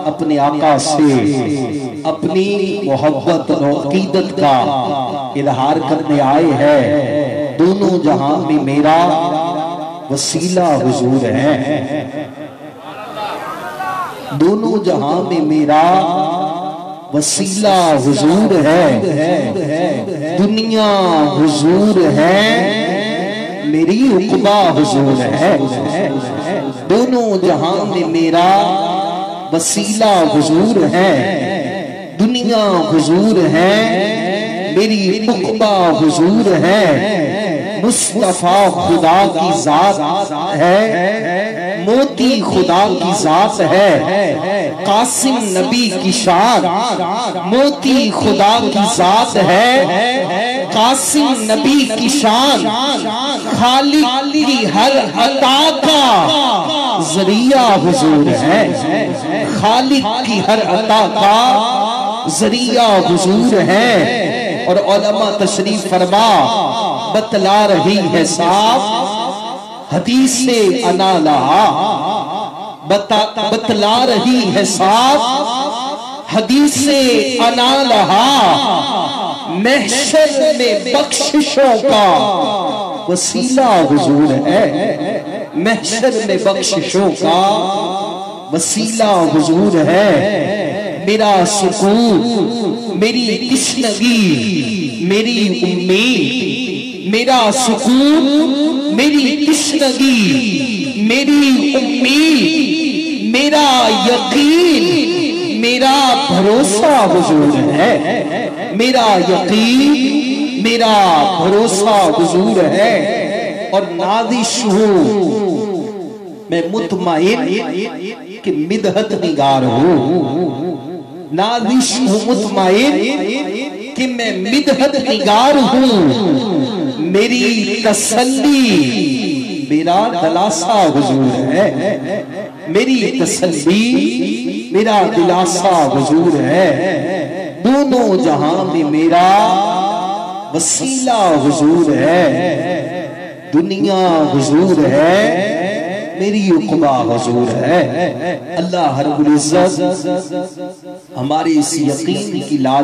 اپنے آقا سے اپنی محبت اور عقیدت کا اظہار کرنے آئے ہیں۔ دونوں جہاں میں میرا وسیلہ حضور ہے، دونوں جہاں میں میرا وسیلہ حضور ہے، دنیا حضور ہے، میری عقبہ حضور ہے۔ دونوں جہاں میں میرا وسیلہ حضور ہے، دنیا حضور ہے، میری عقبہ حضور ہے۔ مصطفیٰ خدا کی ذات ہے، موتی خدا کی ذات ہے، قاسم نبی کی شان موتی خدا کی ذات ہے، قاسم نبی کی شان خالق کی ہر عطا کا ذریعہ حضور ہے، خالق کی ہر عطا کا ذریعہ حضور ہے۔ اور علماء تشریف فرما بتلا رہی ہے صاف حدیث سے انا لہا، بتلا رہی ہے صاف حدیث سے انا لہا، محشر میں بخششوں کا وسیلہ حضور ہے، محشر میں بخششوں کا وسیلہ حضور ہے۔ میرا سکون میری تشنگی میری امید، میرا سکون میری تشنگی میری امید، میرا یقین میرا بھروسہ حضور ہے، میرا یقین میرا بھروسہ حضور ہے۔ اور نازش ہوں میں مطمئن کہ مدحت نگار ہوں، نازش ہوں مطمئن کہ میں مدحت نگار ہوں، میری تسلی میرا دلاسا حضور ہے، میری تسلی میرا دلاسا حضور ہے۔ دونوں جہاں میں میرا وسیلہ حضور ہے، دنیا حضور ہے، میری عقبہ حضور ہے۔ اللہ رب العزت ہماری اس یقین کی لاد